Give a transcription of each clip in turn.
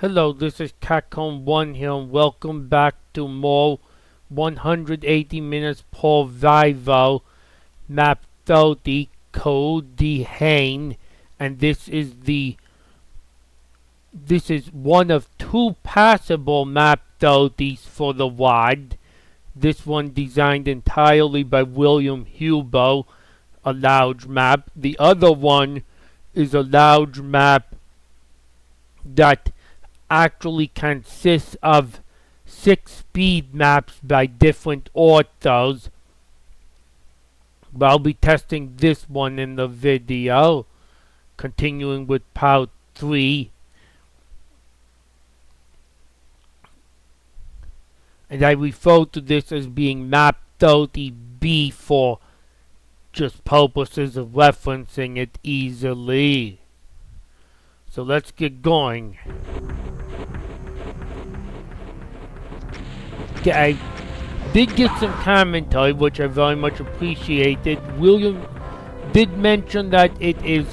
Hello, this is Catcon1 here, and welcome back to more 180 Minutes Pour Vivre, Map30, Code de Haine, and this is one of two passable Map30s for the WAD. This one designed entirely by William Hubo, a large map. The other one is a large map that actually consists of 6 speed maps by different authors. But I'll be testing this one in the video, continuing with part 3. And I refer to this as being map 30B for just purposes of referencing it easily. So let's get going. I did get some commentary, which I very much appreciated. William did mention that it is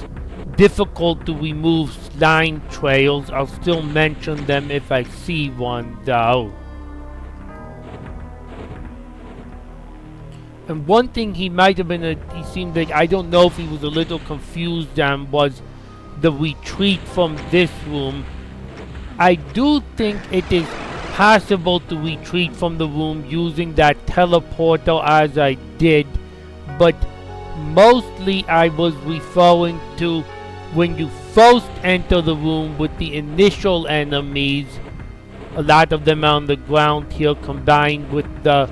difficult to remove slime trails. I'll still mention them if I see one, though. And one thing he might have been, he seemed like, I don't know if he was a little confused on, was the retreat from this room. I do think it is possible to retreat from the room using that teleporter as I did, but mostly I was referring to when you first enter the room with the initial enemies. A lot of them are on the ground here, combined with the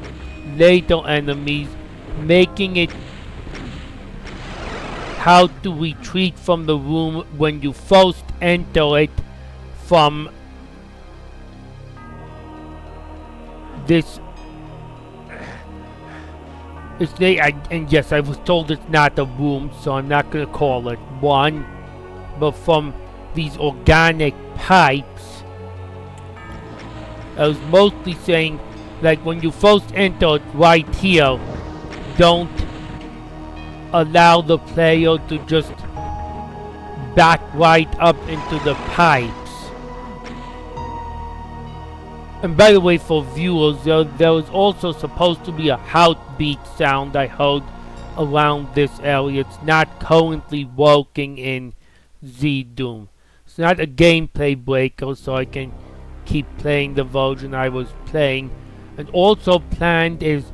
later enemies, making it how to retreat from the room when you first enter it from this. And yes, I was told it's not a room, so I'm not going to call it one, but from these organic pipes. I was mostly saying, like, when you first enter it right here, don't allow the player to just back right up into the pipes. And by the way, for viewers, there was also supposed to be a heartbeat sound I heard around this area. It's not currently working in Z-Doom. It's not a gameplay breaker, so I can keep playing the version I was playing. And also planned is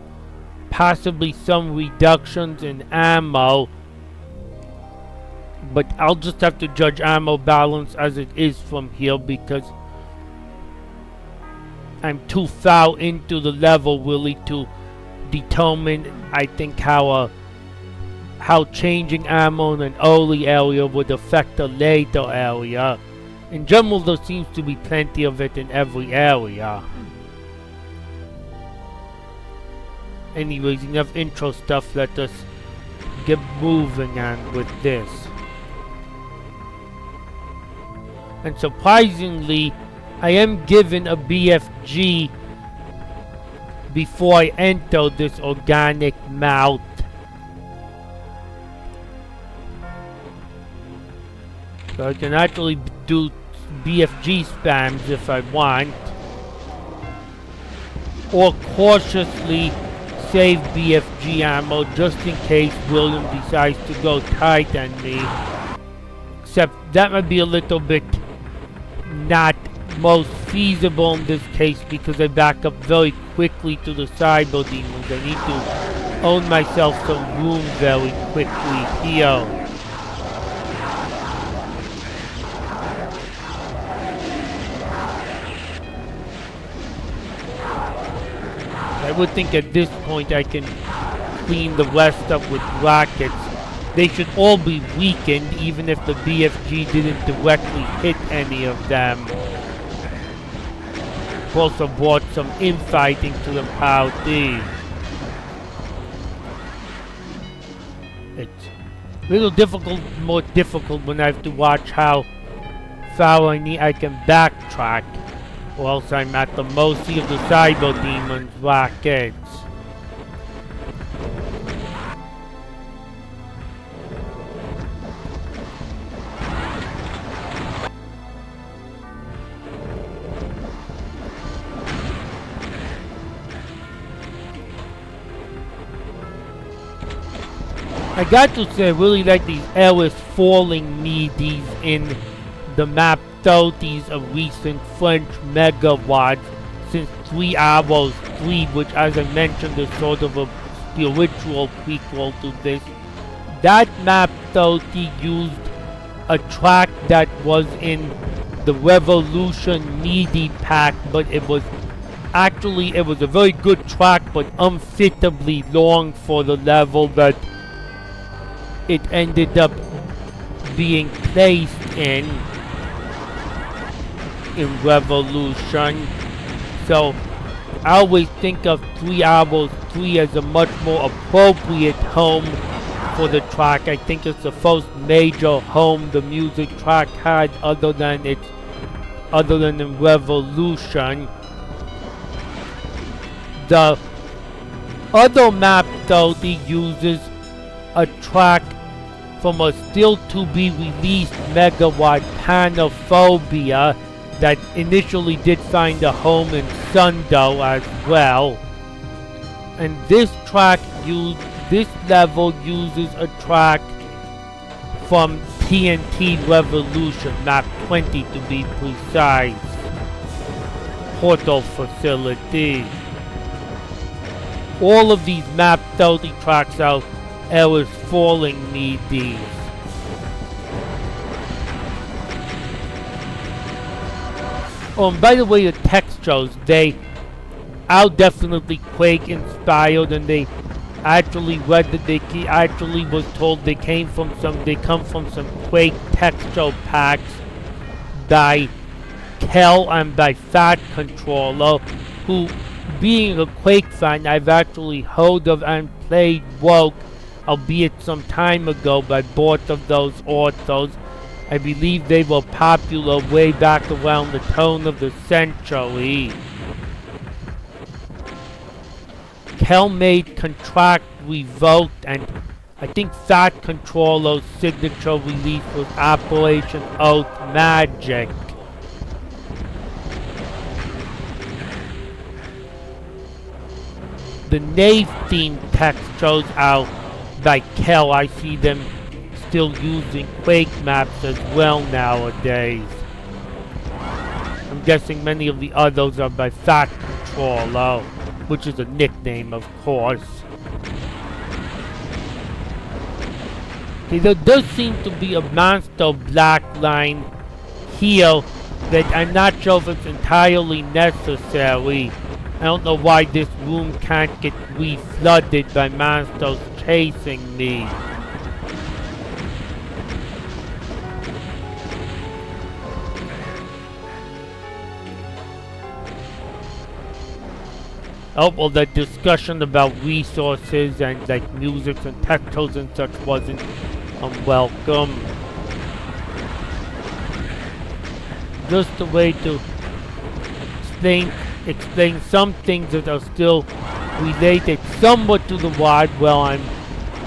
possibly some reductions in ammo, but I'll just have to judge ammo balance as it is from here, because I'm too far into the level really to determine, I think, how changing ammo in an early area would affect a later area. In general, there seems to be plenty of it in every area. Anyways, enough intro stuff. Let us get moving on with this. And surprisingly, I am given a BFG before I enter this organic mouth. So I can actually do BFG spams if I want, or cautiously save BFG ammo just in case William decides to go tight on me. Except that might be a little bit not most feasible in this case, because I back up very quickly to the cyber demons. I need to own myself some room very quickly here. I would think at this point I can clean the rest up with rockets. They should all be weakened, even if the BFG didn't directly hit any of them. I've also brought some infighting to the party. It's a little difficult, more difficult when I have to watch how far I can backtrack, or else I'm at the mercy of the cyber demons' rockets. I got to say, I really like these Alice falling midis in the Map30s of recent French megawads, since 3 Arrows 3, which as I mentioned is sort of a spiritual prequel to this. That Map30 used a track that was in the Revolution MIDI pack, but it was a very good track, but unfittably long for the level that it ended up being placed in Revolution. So I always think of 3 Arrows 3 as a much more appropriate home for the track. I think it's the first major home the music track had other than in Revolution. The other Map30 uses a track from a still to be released megawad, Panophobia, that initially did find a home in Sundo as well. And this level uses a track from TNT Revolution, Map20 to be precise. Portal Facility. All of these Map30 tracks are Alice falling midis. Oh, and by the way, the textures, they are definitely Quake inspired, and they actually read that they actually was told they come from some Quake texture packs by Kel and by Fat Controller, who, being a Quake fan, I've actually heard of and played Woke, albeit some time ago, by both of those authors. I believe they were popular way back around the turn of the century. Kel made Contract Revoked, and I think Fat Controller's signature release was Operation Earth Magic. The Nave themed textures are by Kel. I see them still using Quake maps as well nowadays. I'm guessing many of the others are by Fat Controller, which is a nickname, of course. Okay, there does seem to be a monster black line here that I'm not sure if it's entirely necessary. I don't know why this room can't get re-flooded by monsters chasing me. Oh, well, the discussion about resources and like music and textiles and such wasn't unwelcome. Just a way to explain some things that are still related somewhat to the WAD while I'm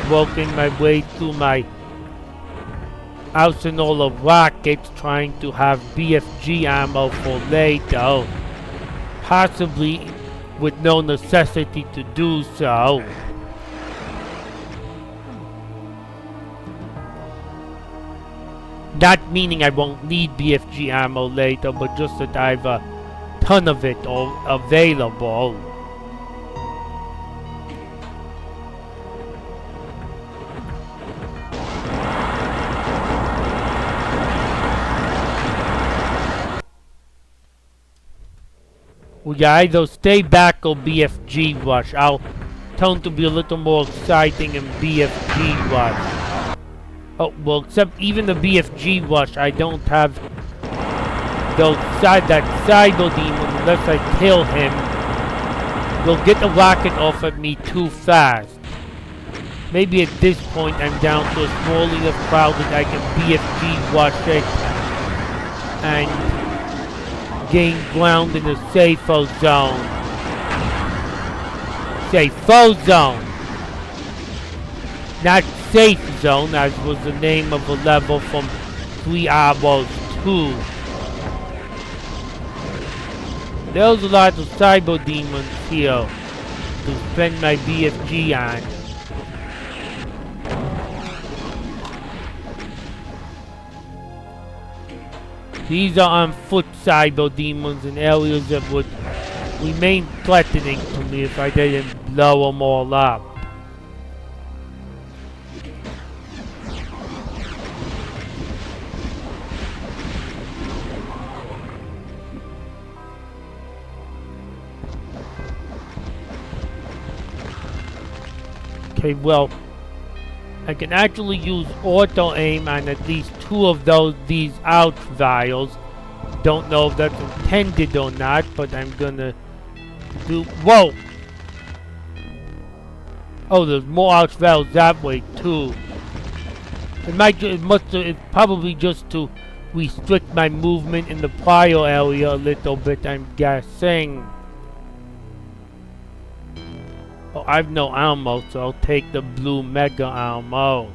working my way through my arsenal of rockets, trying to have BFG ammo for later, possibly with no necessity to do so. Not meaning I won't need BFG ammo later, but just that I have a ton of it all available. Well, yeah, either stay back or BFG rush. I'll turn to be a little more exciting in BFG rush. Oh, well, except even the BFG rush, I don't have that cyber demon unless I kill him. Will get the rocket off at me too fast. Maybe at this point I'm down to a small enough crowd that I can BFG rush it and gain ground in a safer zone. Safer zone. Not safe zone, as was the name of a level from 3 Hours 2. There's a lot of cyber demons here to spend my BFG on. These are on foot cyber demons in areas that would remain threatening to me if I didn't blow them all up. Okay, well, I can actually use auto aim on at least 2 of these ouch vials. Don't know if that's intended or not, but I'm gonna do. Whoa! Oh, there's more ouch vials that way too. It's probably just to restrict my movement in the prior area a little bit, I'm guessing. Oh, I've no ammo, so I'll take the blue mega ammo.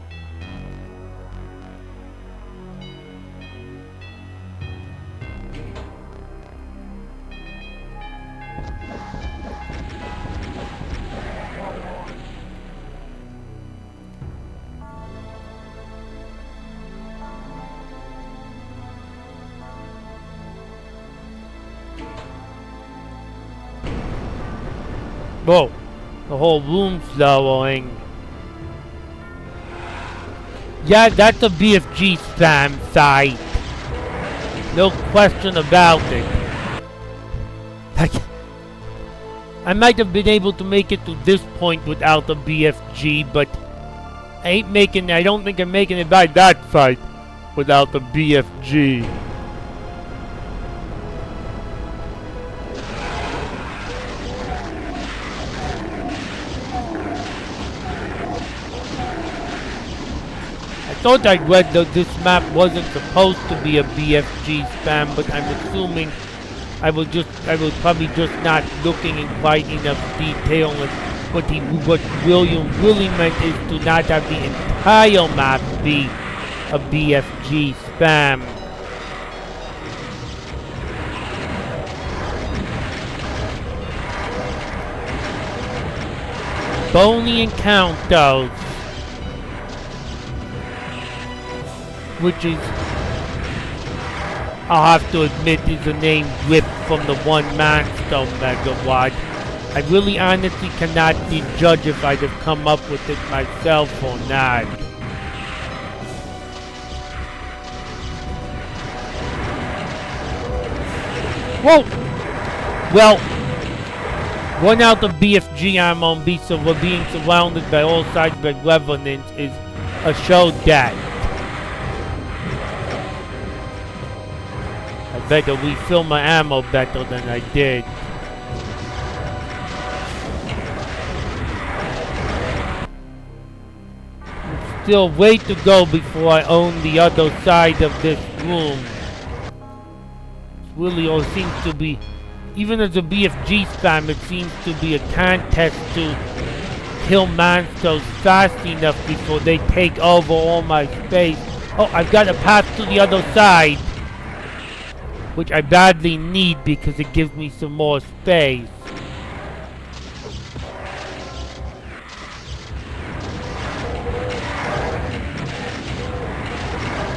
Whoa. The whole room's lowering. Yeah, that's a BFG spam site. No question about it. I might have been able to make it to this point without the BFG, but I don't think I'm making it by that site without the BFG. I thought I read that this map wasn't supposed to be a BFG spam, but I'm assuming I was probably just not looking in quite enough detail. And what William really meant is to not have the entire map be a BFG spam. Bony encounters. Which is, I'll have to admit, is a name ripped from the one Monster Megawad. I really honestly cannot judge if I'd have come up with it myself or not. Whoa! Well, run out of BFG ammo and being surrounded by all sides by revenants is a show that. I better refill my ammo better than I did. Still way to go before I own the other side of this room. It really all seems to be, even as a BFG spam, it seems to be a contest to kill monsters fast enough before they take over all my space. Oh, I've got to pass to the other side, which I badly need because it gives me some more space.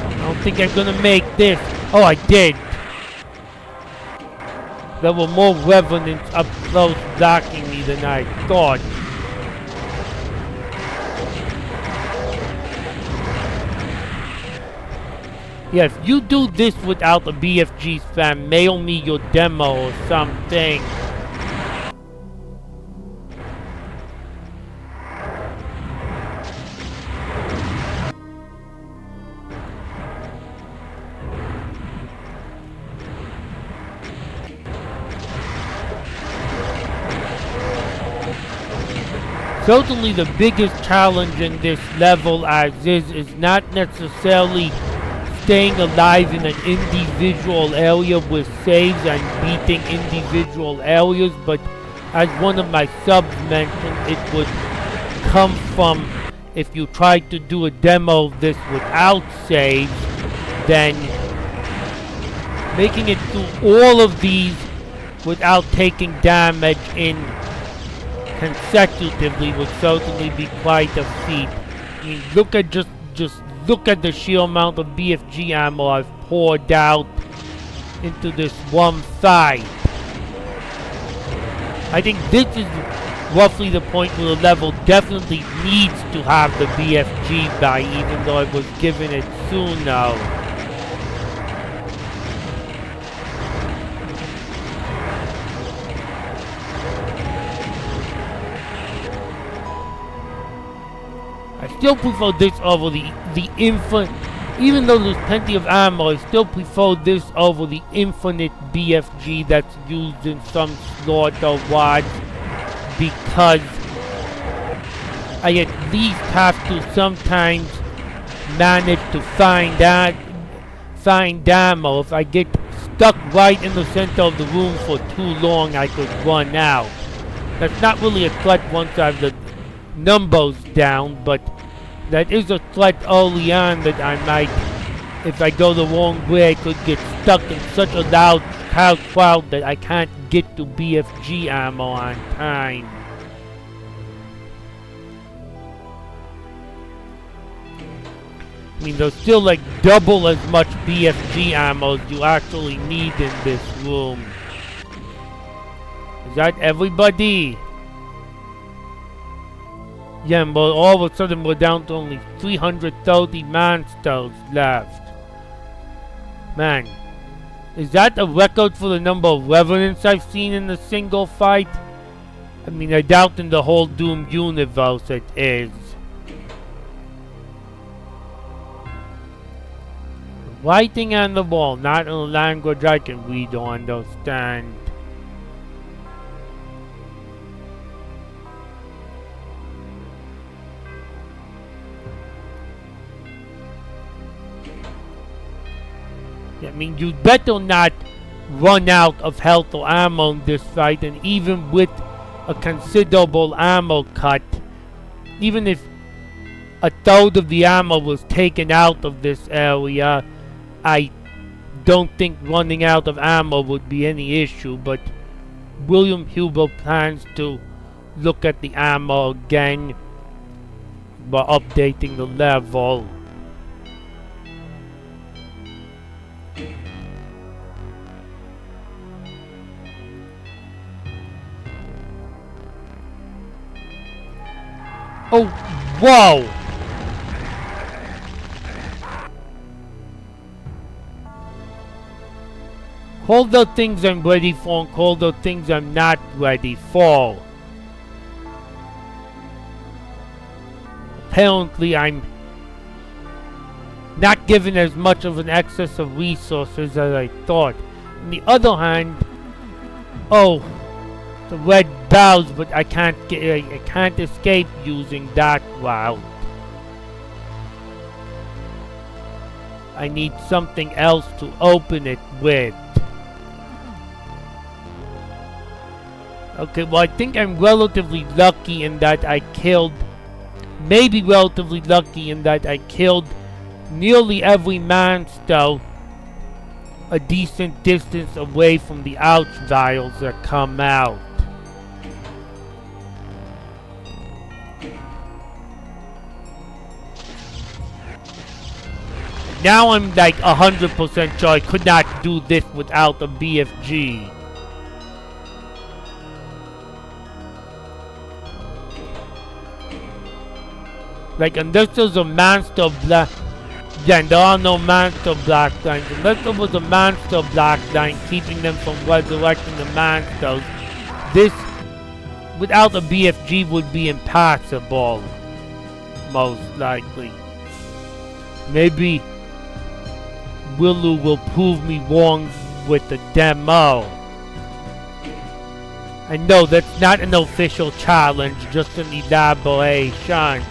I don't think I'm gonna make this. Oh, I did. There were more revenants up close blocking me than I thought. Yeah, if you do this without a BFG spam, mail me your demo or something. Certainly the biggest challenge in this level as is not necessarily staying alive in an individual area with saves and beating individual areas, but as one of my subs mentioned, it would come from if you tried to do a demo of this without saves, then making it through all of these without taking damage in consecutively would certainly be quite a feat. I mean, look at just look at the sheer amount of BFG ammo I've poured out into this one fight. I think this is roughly the point where the level definitely needs to have the BFG by, even though I was given it soon now. I still prefer this over the infinite. Even though there's plenty of ammo, I still prefer this over the infinite BFG that's used in some slaughter wads, because I at least have to sometimes manage to find ammo. If I get stuck right in the center of the room for too long, I could run out. That's not really a threat once I have the numbers down, but that is a threat early on that I might, if I go the wrong way, I could get stuck in such a loud crowd that I can't get to BFG ammo on time. I mean, there's still like double as much BFG ammo as you actually need in this room. Is that everybody? Yeah, but all of a sudden we're down to only 330 monsters left. Man, is that a record for the number of revenants I've seen in a single fight? I mean, I doubt in the whole Doom universe it is. Writing on the wall, not in a language I can read or understand. I mean, you'd better not run out of health or ammo in this fight, and even with a considerable ammo cut, even if a third of the ammo was taken out of this area, I don't think running out of ammo would be any issue, but William Huber plans to look at the ammo again by updating the level. Oh, whoa! Call the things I'm ready for and call the things I'm not ready for. Apparently I'm not given as much of an excess of resources as I thought. On the other hand, oh, the red bells, but I can't escape using that route. I need something else to open it with. Okay, well, I think I'm relatively lucky in that I killed, maybe relatively lucky in that I killed nearly every monster a decent distance away from the ouch vials that come out. Now I'm like 100% sure I could not do this without a BFG. Like, unless there's a monster black... Yeah, there are no monster black lines. Unless there was a monster black line keeping them from resurrecting the monsters, this, without a BFG, would be impossible. Most likely. Maybe Willu will prove me wrong with the demo. I know that's not an official challenge, just an elaboration.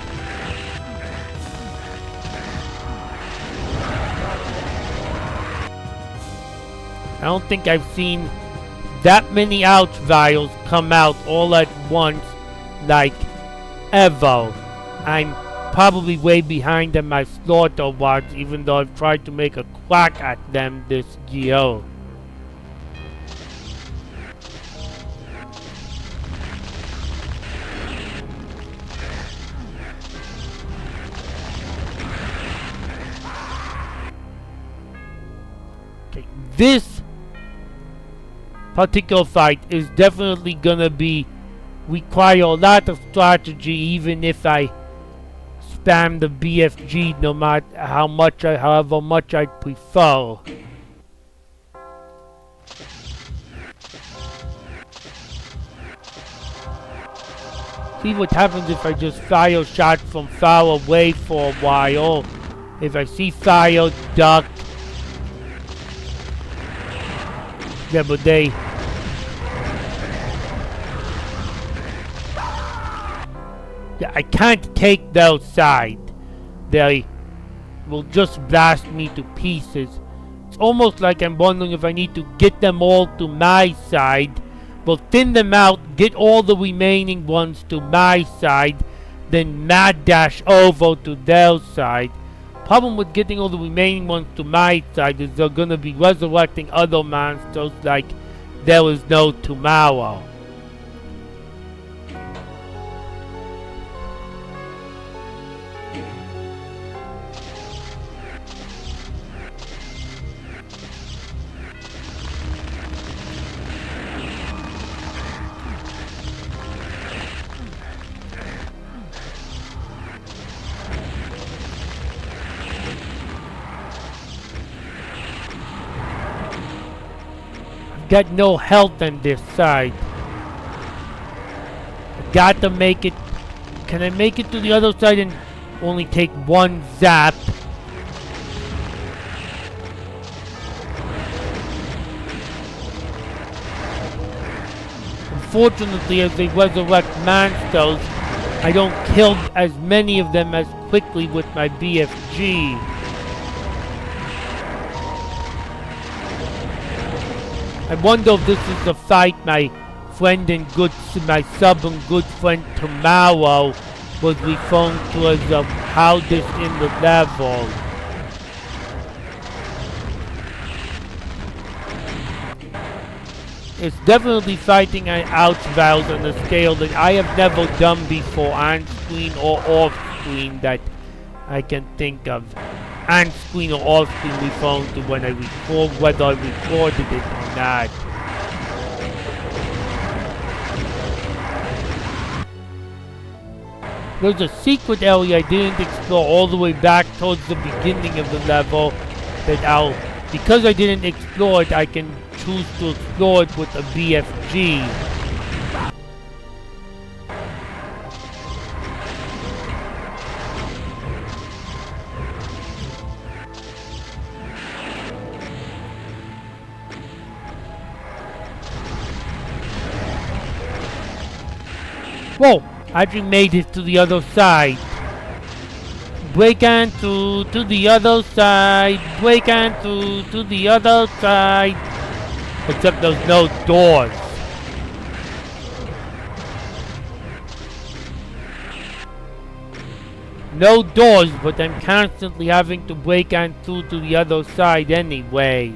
I don't think I've seen that many ouch vials come out all at once, like, ever. I'm probably way behind on my slaughter wads, even though I've tried to make a crack at them this year. Okay, this particular fight is definitely gonna be require a lot of strategy, even if I spam the BFG, no matter however much I prefer. See what happens if I just fire shots from far away for a while. If I see fire, duck. Yeah, but I can't take their side. They will just blast me to pieces. It's almost like I'm wondering if I need to get them all to my side, but thin them out, get all the remaining ones to my side, then mad dash over to their side. Problem with getting all the remaining ones to my side is they're gonna be resurrecting other monsters like there is no tomorrow. Got no health on this side. Got to make it. Can I make it to the other side and only take one zap? Unfortunately, as they resurrect monsters, I don't kill as many of them as quickly with my BFG. I wonder if this is the fight my friend and my sub and good friend Tomorrow was referring to as the hardest in the level. It's definitely fighting an Ouchvals on a scale that I have never done before, on screen or off screen, that I can think of. On screen or off screen referring to when I record, whether I recorded it or not. There's a secret area I didn't explore all the way back towards the beginning of the level that because I didn't explore it, I can choose to explore it with a BFG. Whoa! I actually made it to the other side. Break on to the other side. Break on to the other side. Except there's no doors. No doors, but I'm constantly having to break on through to the other side anyway.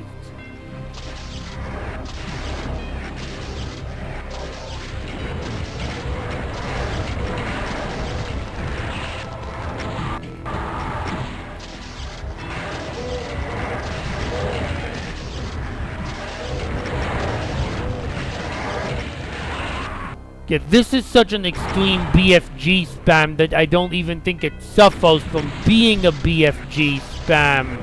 Yeah, this is such an extreme BFG spam that I don't even think it suffers from being a BFG spam.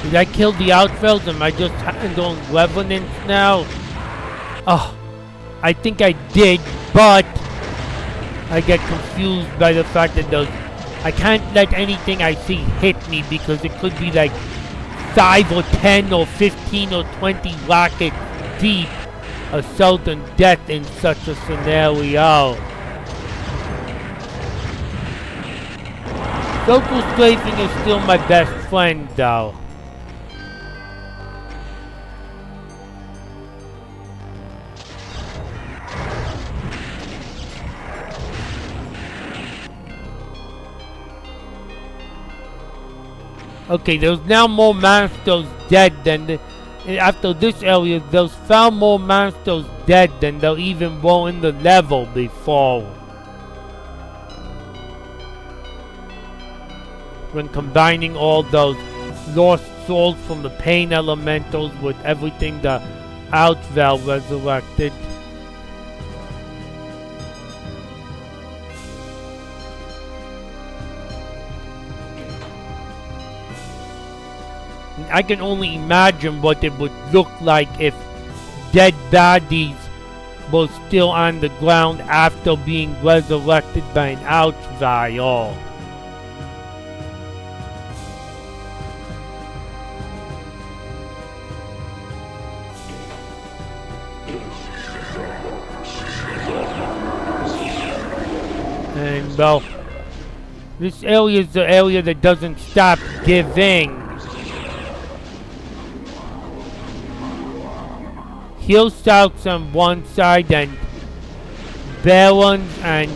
Did I kill the Ouchvals? Am I just handling Revenants now? Oh, I think I did, but I get confused by the fact that I can't let anything I see hit me because it could be like 5 or 10 or 15 or 20 rockets deep. A certain death in such a scenario. Circle strafing is still my best friend, though. Okay, there's now more monsters dead than after this area. There's far more monsters dead than there even were in the level before. When combining all those lost souls from the pain elementals with everything the Outval resurrected. I can only imagine what it would look like if dead baddies were still on the ground after being resurrected by an Outval. And well, this area is the area that doesn't stop giving. Hill Souths on one side and Barons and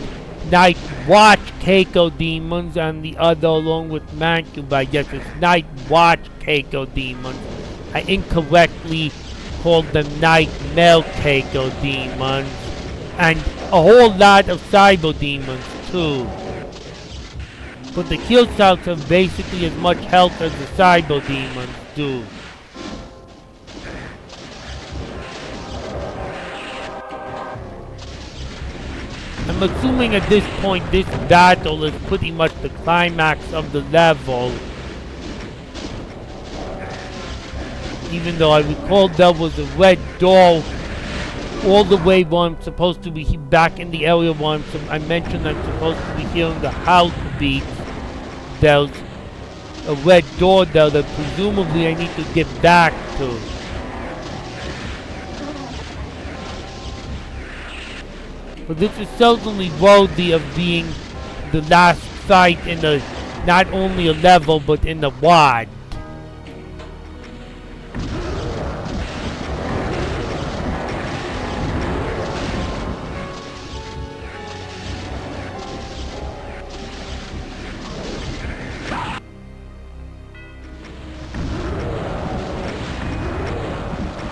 Night Watch Keiko Demons on the other, along with Mantu. I guess it's Night Watch Keiko Demons. I incorrectly called them Nightmare Keiko Demons. And a whole lot of Cyber Demons too. But the Hill Souths have basically as much health as the Cyber Demons do. I'm assuming at this point this battle is pretty much the climax of the level. Even though I recall there was a red door all the way where I'm supposed to be back in the area where I mentioned I'm supposed to be hearing the house beats. There's a red door there that presumably I need to get back to. But this is certainly worthy of being the last fight in the, not only a level, but in the WAD.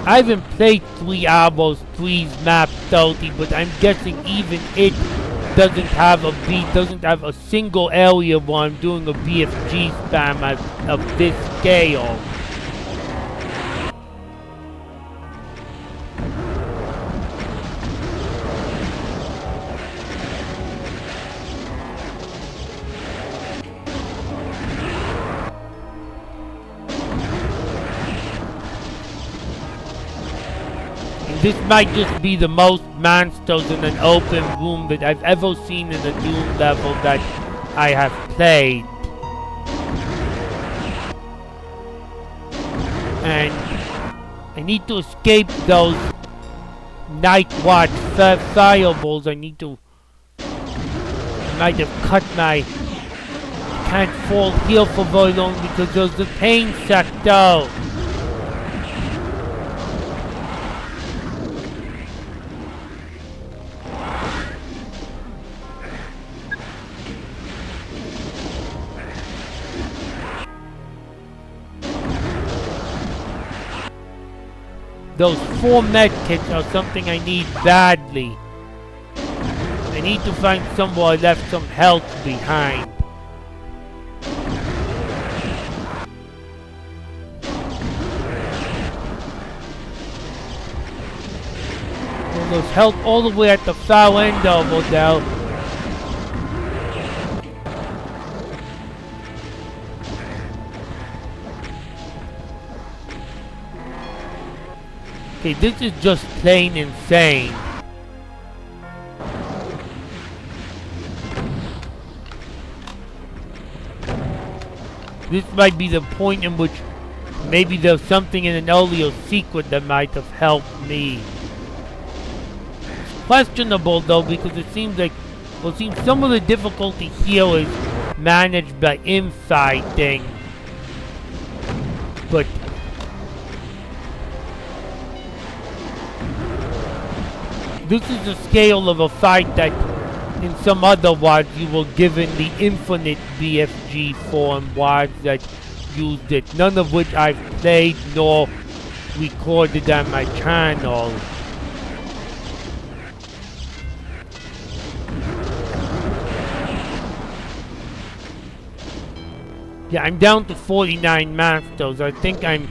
I haven't played 3 Hours 3's Map30, but I'm guessing even it doesn't have a beat, doesn't have a single area where I'm doing a BFG spam of this scale. This might just be the most monsters in an open room that I've ever seen in a Doom level that I have played. And I need to escape those Night Watch fireballs. I might have cut my... can't fall here for very long because there's the pain sector. Those 4 medkits are something I need badly. I need to find somewhere I left some health behind. Well, there's health all the way at the far end over there. Okay, this is just plain insane. This might be the point in which maybe there's something in an earlier secret that might have helped me. It's questionable though, because it seems like, well, it seems some of the difficulty here is manage the inside thing. But this is the scale of a fight that in some other WADs you were given the infinite BFG form WADs that used it, none of which I've played nor recorded on my channel. Yeah, I'm down to 49 masters. I think I'm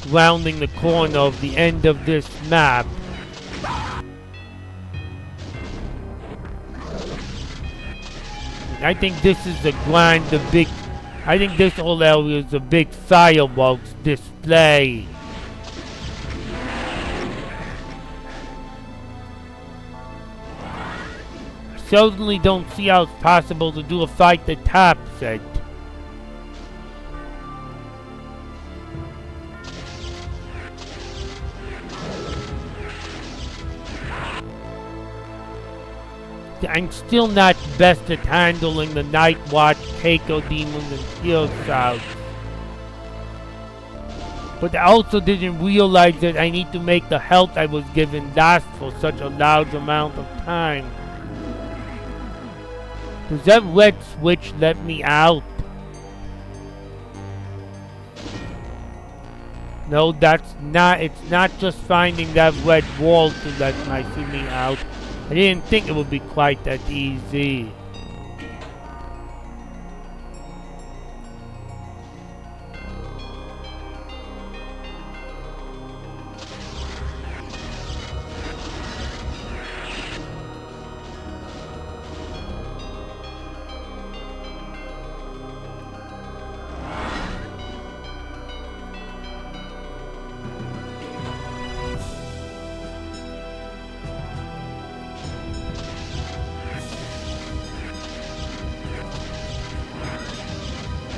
rounding the corner of the end of this map. I think this is I think this whole area is a big fireworks display. I certainly don't see how it's possible to do a fight that taps it. I'm still not best at handling the Night Watch, Keiko Demons, and Shield South. But I also didn't realize that I need to make the health I was given last for such a large amount of time. Does that red switch let me out? No, that's not. It's not just finding that red wall to let me out. I didn't think it would be quite that easy.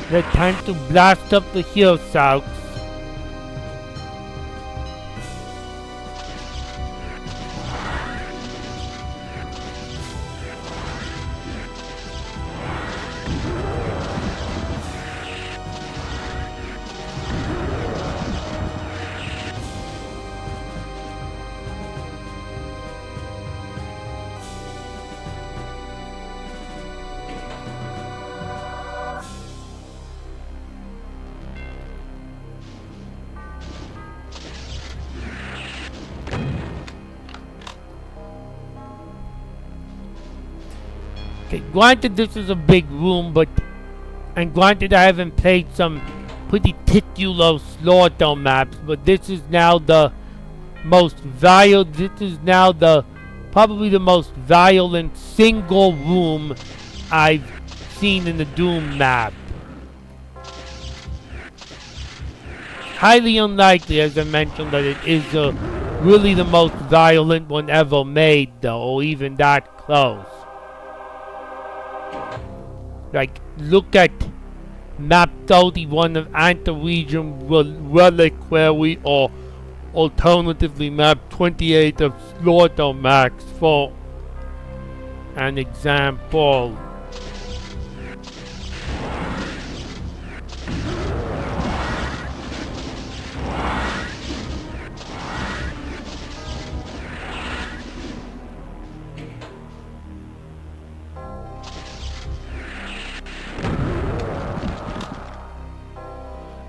The time to blast up the hill south. Okay, granted this is a big room, and granted I haven't played some pretty titular slaughter maps, but this is now the most violent, probably the most violent single room I've seen in the Doom map. Highly unlikely, as I mentioned, that it is really the most violent one ever made, though, or even that close. Like, look at Map30, one of Anti-Region Reliquary, or alternatively Map28 of Slaughter Max for an example.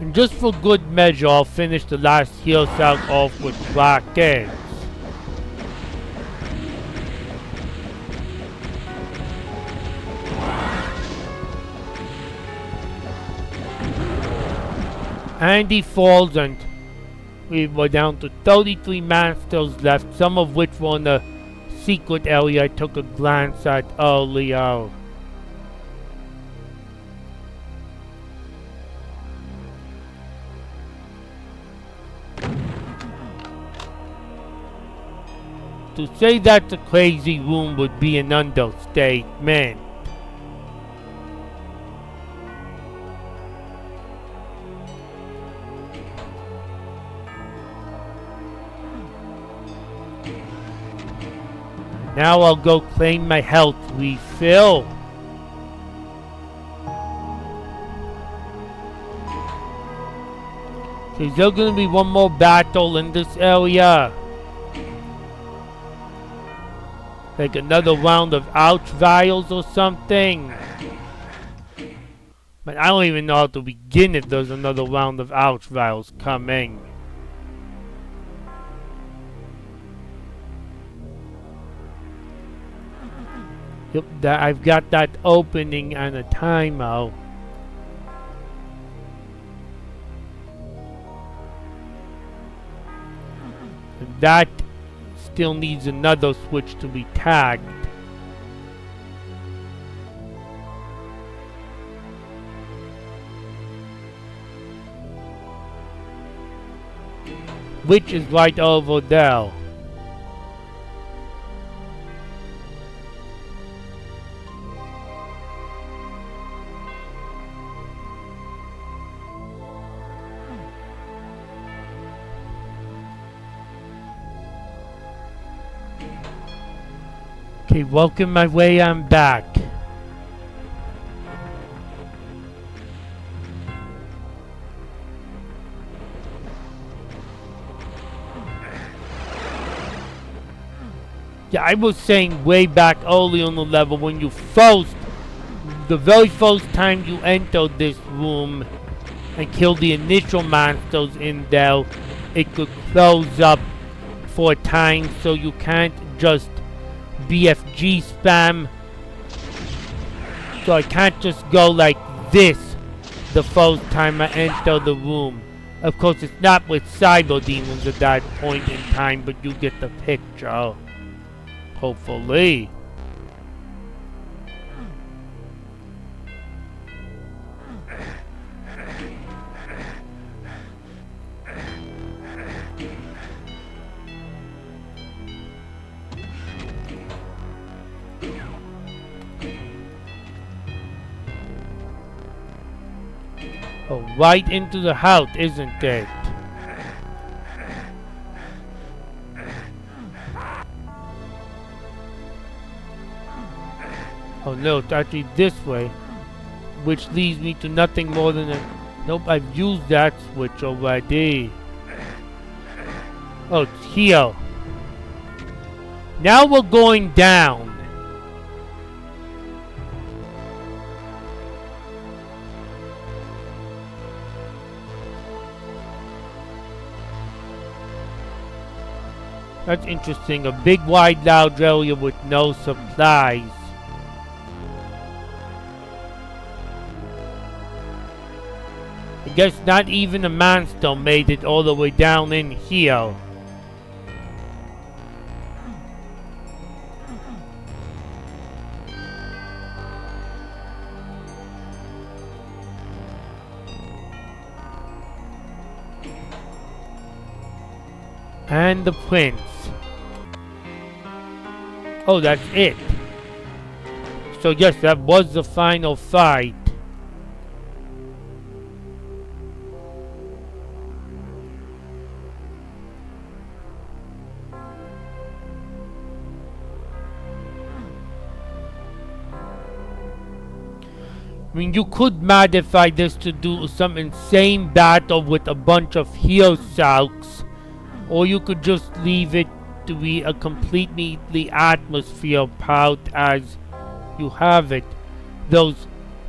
And just for good measure, I'll finish the last hill south off with Ryath. Andy falls, and we were down to 33 masters left, some of which were in the secret area I took a glance at earlier. To say that's a crazy room would be an understatement. Now I'll go claim my health refill. So is there gonna be one more battle in this area? Like another round of ouch vials or something? But I don't even know how to begin if there's another round of ouch vials coming. Yep, I've got that opening and a timeout. And that still needs another switch to be tagged. Which is right over there. Okay, welcome my way, I'm back. Yeah, I was saying way back early on the level when you the very first time you entered this room and killed the initial monsters in there, it could close up for a time, so you can't just BFG spam. So I can't just go like this the first time I enter the room. Of course, it's not with cyber demons at that point in time, but you get the picture. Hopefully. Oh, right into the house, isn't it? Oh no, it's actually this way, which leads me to nothing more than a... Nope, I've used that switch already. Oh, it's here. Now we're going down. That's interesting. A big, wide, loud area with no supplies. I guess not even a monster made it all the way down in here. And the prince. Oh, that's it. So yes, that was the final fight. I mean, you could modify this to do some insane battle with a bunch of heal salks, or you could just leave it to be a completely atmosphere part as you have it. Those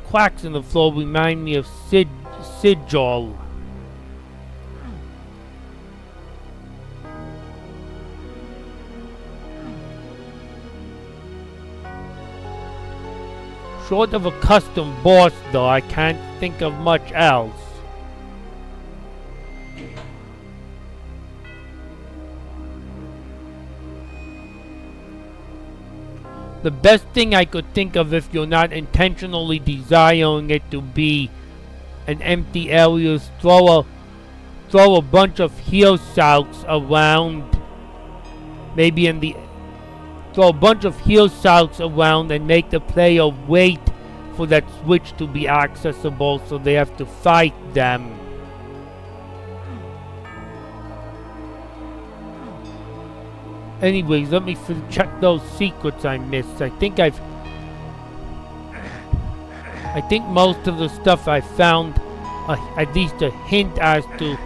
cracks in the floor remind me of sigil. Short of a custom boss though, I can't think of much else. The best thing I could think of, if you're not intentionally desiring it to be an empty area, is throw a bunch of heal salks around. Maybe throw a bunch of heal salks around and make the player wait for that switch to be accessible, so they have to fight them. Anyways, let me check those secrets I missed. I think most of the stuff I found, at least a hint as to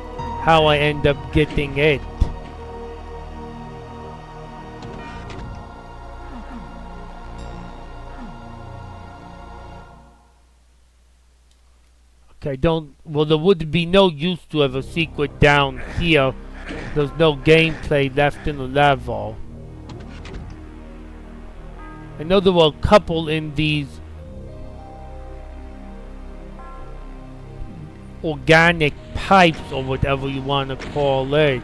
how I end up getting it. Okay, well, there would be no use to have a secret down here. There's no gameplay left in the level. I know there were a couple in these organic pipes, or whatever you want to call it.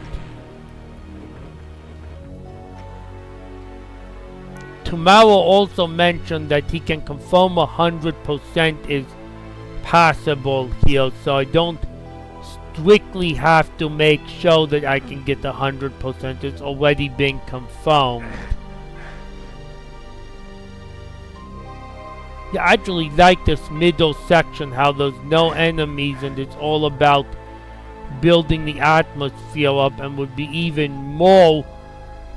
Tomorrow also mentioned that he can confirm 100% is possible here, so I don't strictly have to make sure that I can get 100%. It's already been confirmed. Yeah, I actually like this middle section, how there's no enemies and it's all about building the atmosphere up, and would be even more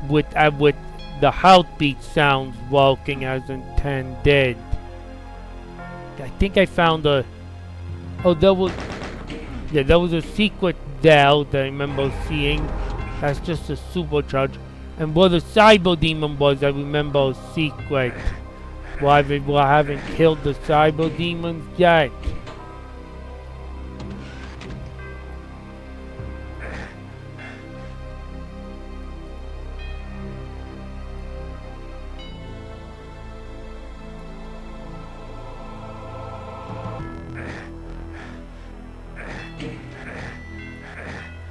with the heartbeat sounds working as intended. I think I found a... Oh, there was a secret there that I remember seeing. That's just a supercharge. And where the cyber demon was, I remember a secret. Well, I haven't killed the cyber demons yet.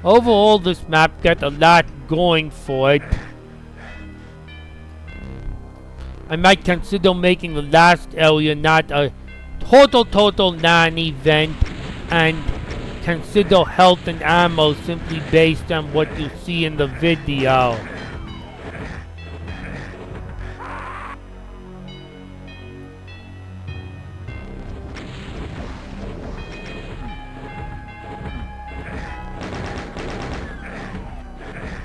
Overall, this map got a lot going for it. I might consider making the last area not a total non-event, and consider health and ammo simply based on what you see in the video.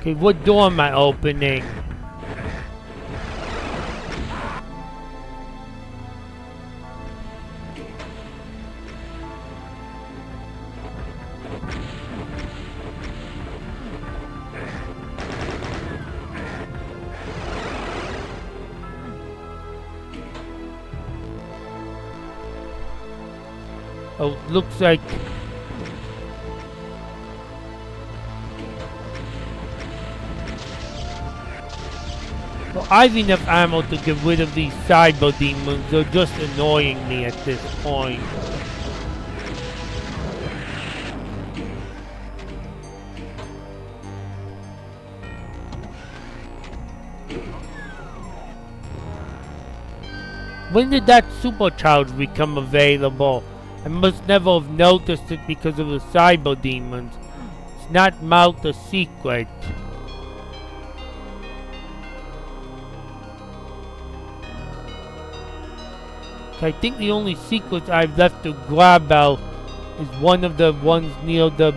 Okay, what door am I opening? Oh, looks like... Well, I have enough ammo to get rid of these cyber demons. They're just annoying me at this point. When did that supercharge become available? I must never have noticed it because of the cyber demons. It's not marked a secret. I think the only secrets I've left to grab out is one of the ones near the...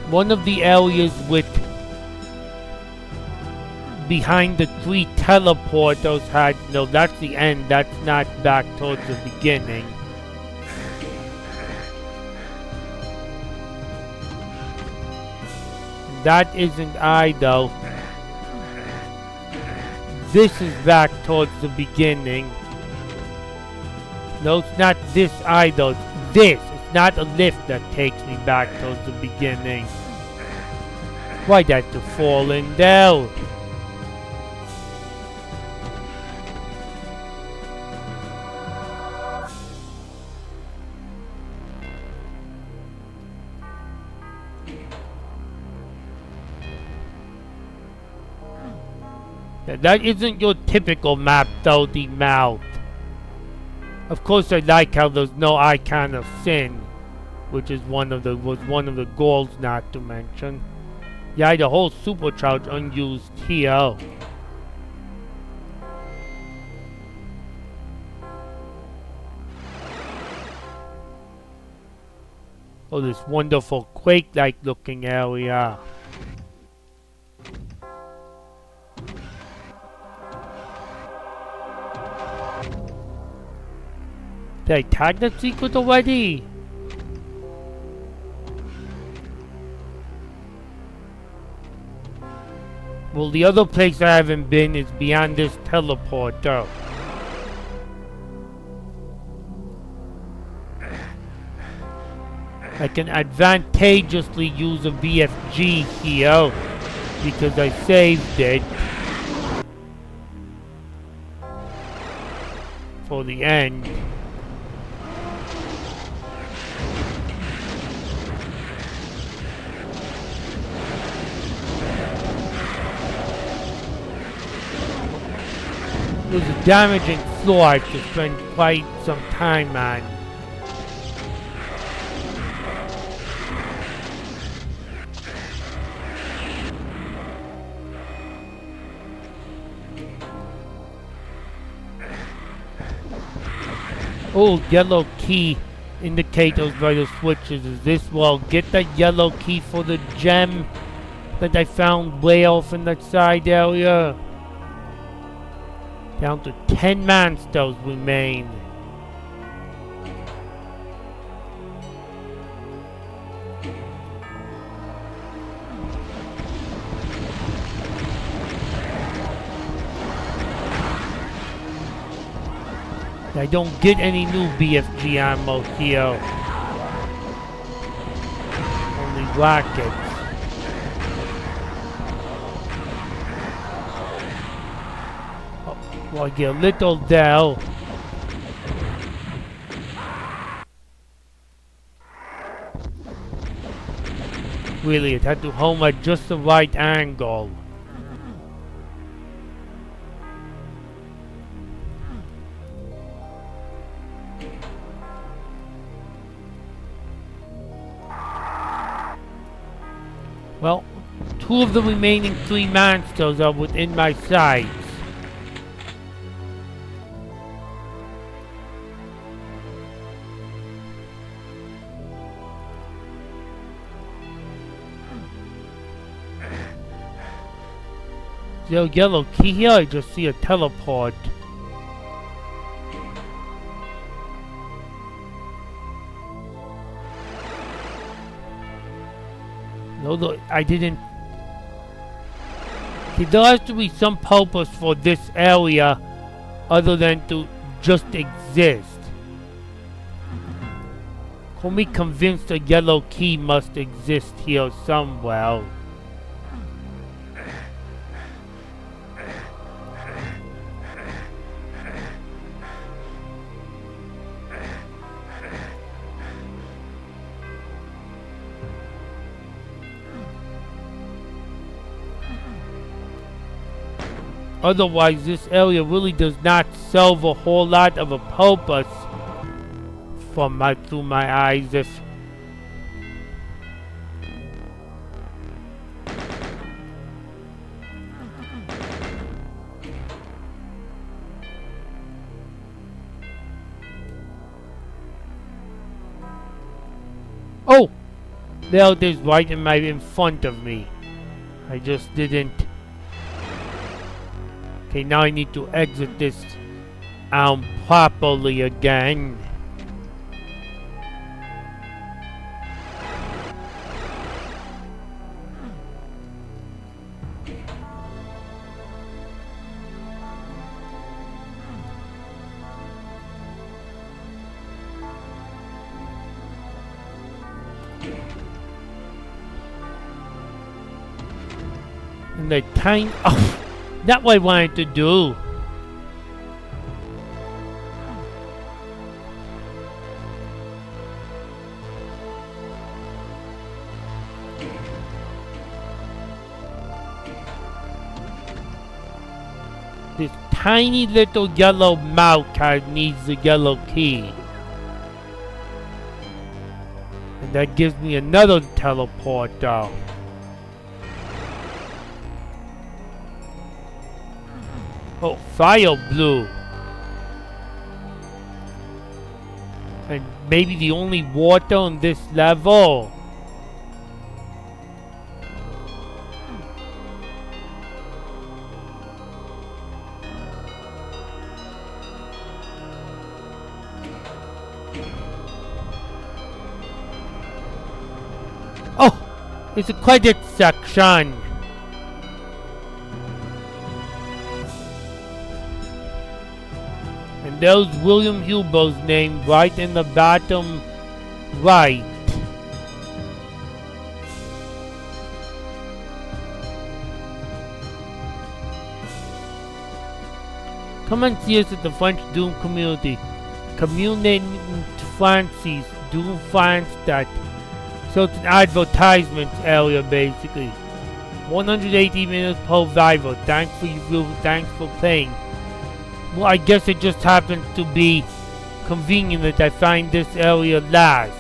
One of the areas with... Behind the 3 teleporters had... No, that's the end. That's not back towards the beginning. That isn't either. This is back towards the beginning. No, it's not this either. It's this. It's not a lift that takes me back towards the beginning. Why'd I have to fall in there? That isn't your typical Map30 mouth. Of course, I like how there's no icon of sin, which is one of the goals not to mention. Yeah, I had a whole supercharge unused here. Oh, this wonderful Quake-like looking area. Did I tag the secret already? Well, the other place I haven't been is beyond this teleporter. I can advantageously use a BFG here because I saved it for the end. It was a damaging floor I have to spend quite some time on. Oh, yellow key indicators by the switches. Is this? Well, get that yellow key for the gem that I found way off in that side area. Down to 10 monsters remain. I don't get any new BFG ammo here. Only rockets. Oh, well, I get a little Dell. Really, it had to home at just the right angle. Well, 2 of the remaining 3 monsters are within my sights. The yellow key here, I just see a teleport. No, I didn't. Okay, there has to be some purpose for this area other than to just exist. Call me convinced a yellow key must exist here somewhere. Otherwise, this area really does not serve a whole lot of a purpose through my eyes. If oh, there it is, right in front of me. I just didn't. Okay, now I need to exit this properly again. And the time. Oh! That's what I wanted to do. This tiny little yellow mouse card needs the yellow key. And that gives me another teleporter. Oh, fire blue. And maybe the only water on this level. It's a credit section. And there's William Huber's name right in the bottom right. Come and see us at the French Doom community. Commune Francis, Doom France. So it's an advertisement area basically. 180 minutes per Vivre. Thanks for playing. Well, I guess it just happens to be convenient that I find this area last.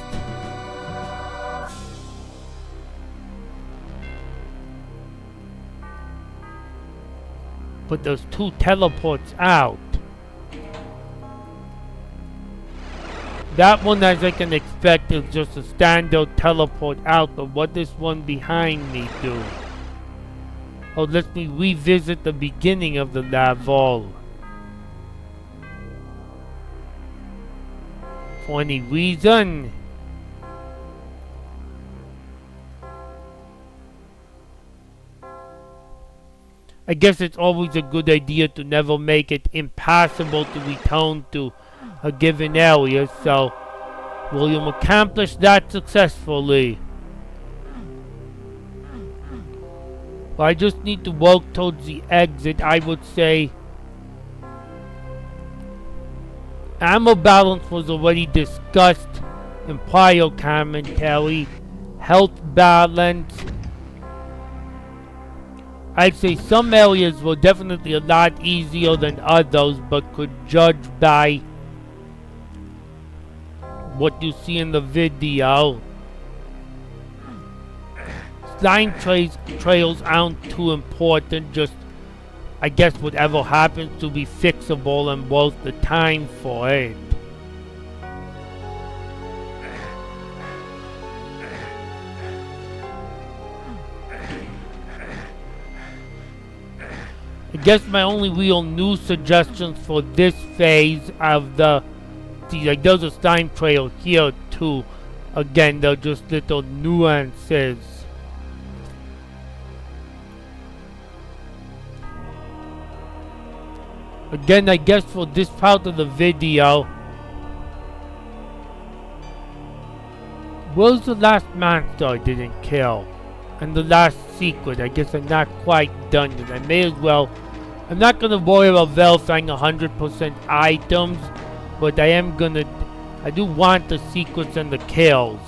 But there's 2 teleports out. That one, as I can expect, is just a standard teleport out, but what does one behind me do? Oh, let me revisit the beginning of the level. For any reason. I guess it's always a good idea to never make it impossible to return to a given area, so William accomplished that successfully. Well, I just need to work towards the exit, I would say. Ammo balance was already discussed in prior commentary. Health balance. I'd say some areas were definitely a lot easier than others, but could judge by what you see in the video. Slime trails aren't too important, just I guess whatever happens to be fixable and worth the time for it. I guess my only real new suggestions for this phase of the... See, like there's a slime trail here too. Again, they're just little nuances. Again, I guess for this part of the video, where's the last monster I didn't kill? And the last secret? I guess I'm not quite done yet. I may as well. I'm not gonna worry about verifying 100% items, but I do want the secrets and the kills.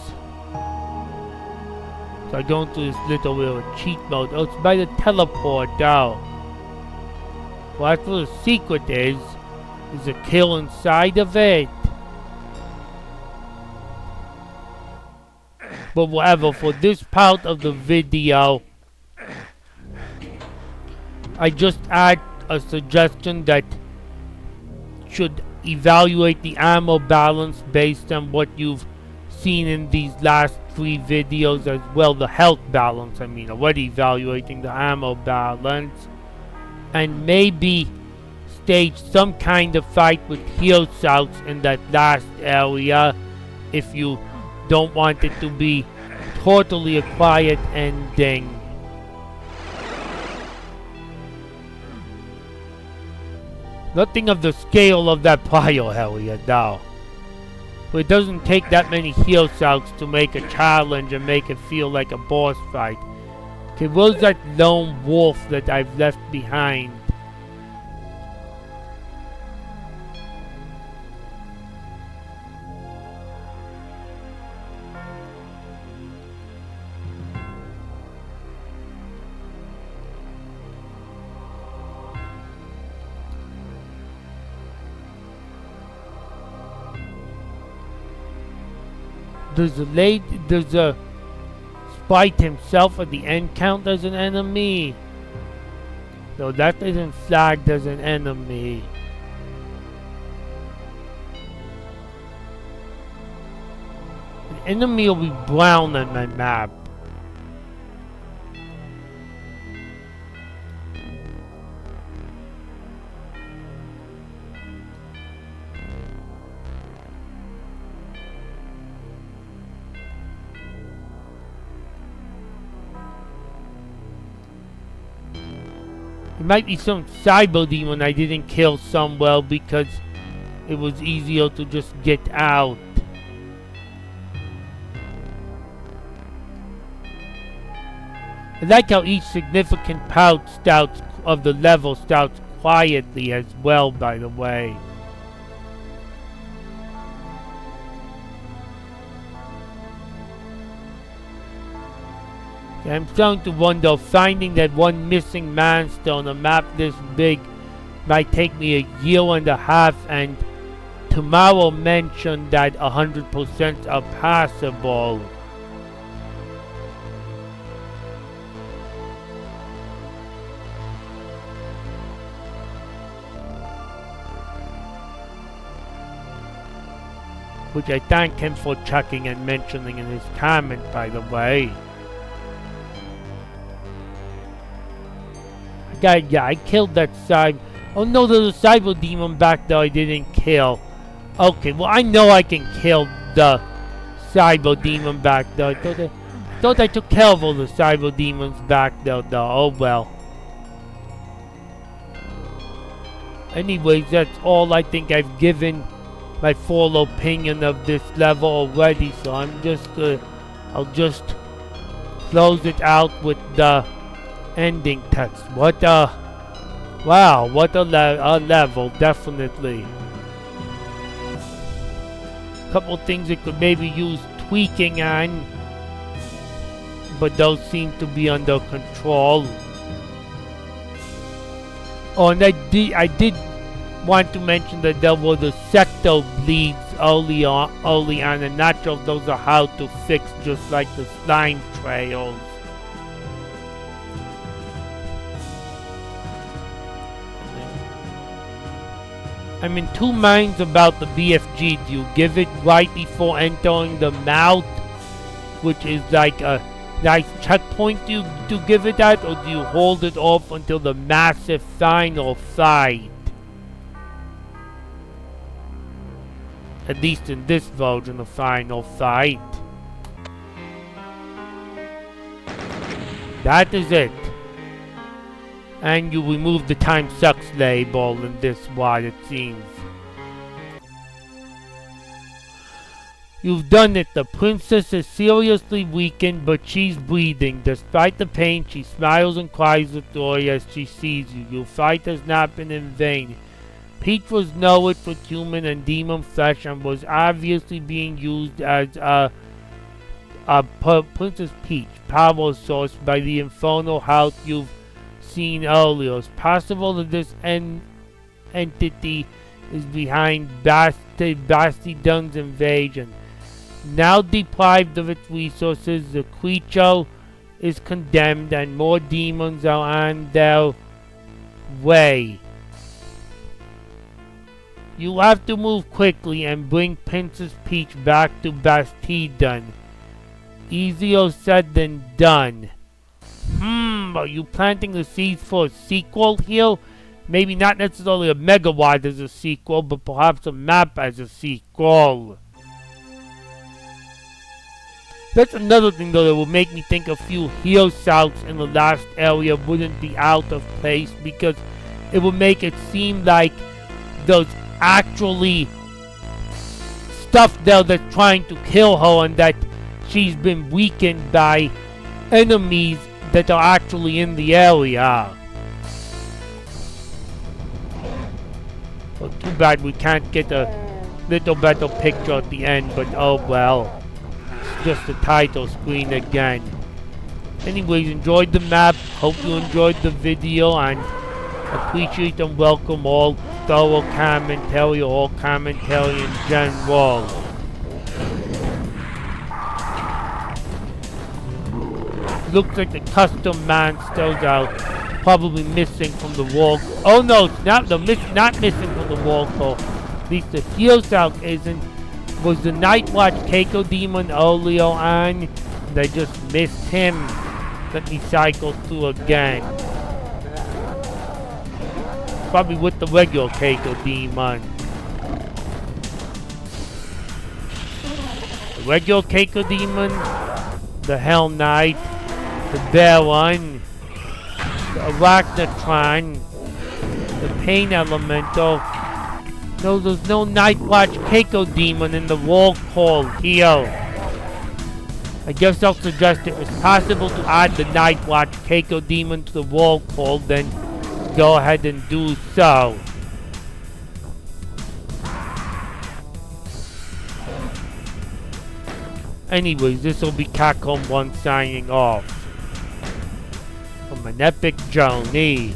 So I go into this little bit of cheat mode. Oh, it's by the teleport out. Well, that's what the secret is. Is a kill inside of it. But whatever, for this part of the video, I just add a suggestion that should evaluate the ammo balance based on what you've seen in these last 3 videos as well. The health balance, I mean, already evaluating the ammo balance. And maybe stage some kind of fight with heal cells in that last area if you don't want it to be totally a quiet ending. Nothing of the scale of that prior area now. But it doesn't take that many heal cells to make a challenge and make it feel like a boss fight. Okay, where's that lone wolf that I've left behind? Does a Sprite himself at the end count as an enemy? No, that isn't flagged as an enemy. An enemy will be brown on my map. It might be some cyber demon I didn't kill somewhere because it was easier to just get out. I like how each significant part of the level starts quietly as well, by the way. I'm starting to wonder, finding that one missing monster on a map this big might take me a year and a half, and tomorrow mentioned that 100% are passable. Which I thank him for checking and mentioning in his comment, by the way. Yeah, I killed that cyber. Oh no, there's a cyber demon back there I didn't kill. Okay, well I know I can kill the cyber demon back there. I thought I took care of all the cyber demons back there though. Oh well. Anyways, that's all. I think I've given my full opinion of this level already, so I'll just close it out with the ending text. Wow, what a level, definitely. Couple things it could maybe use tweaking on, but those seem to be under control. Oh, and I did want to mention that there were the sector bleeds early on, and not sure if those are how to fix, just like the slime trails. I'm in two minds about the BFG. Do you give it right before entering the mouth, which is like a nice checkpoint to give it that, or do you hold it off until the massive final fight? At least in this version, the final fight. That is it. And you remove the time sucks label in this one, it seems. You've done it. The princess is seriously weakened, but she's breathing. Despite the pain, she smiles and cries with joy as she sees you. Your fight has not been in vain. Peach was nourished with human and demon flesh and was obviously being used as a Princess Peach power source by the infernal health you've seen earlier. It's possible that this entity is behind Bastidon's invasion. Now deprived of its resources, the creature is condemned and more demons are on their way. You have to move quickly and bring Princess Peach back to Bastidon. Easier said than done. Are you planting the seeds for a sequel here? Maybe not necessarily a megawad as a sequel, but perhaps a map as a sequel. That's another thing though that will make me think a few heel shouts in the last area wouldn't be out of place, because it would make it seem like there's actually stuff there that's trying to kill her and that she's been weakened by enemies that are actually in the area. Well, too bad we can't get a little better picture at the end, but oh well. It's just the title screen again. Anyways, enjoyed the map. Hope you enjoyed the video, and appreciate and welcome all thorough commentary, all commentary in general. Looks like the custom monsters are probably missing from the wall. Oh no, it's not. They're not missing from the wall. So at least the heel south isn't. Was the Night Watch Keiko demon earlier on? And I just missed him. Let me cycle through again. Probably with the regular Keiko demon. The regular Keiko demon, the Hell Knight, the bear one, the Arachnotron, the Pain Elemental. No, there's no Night Watch Keiko Demon in the roll call here. I guess I'll suggest it was possible to add the Night Watch Keiko Demon to the roll call, then go ahead and do so. Anyways, this will be Capcom 1 signing off from an epic journey.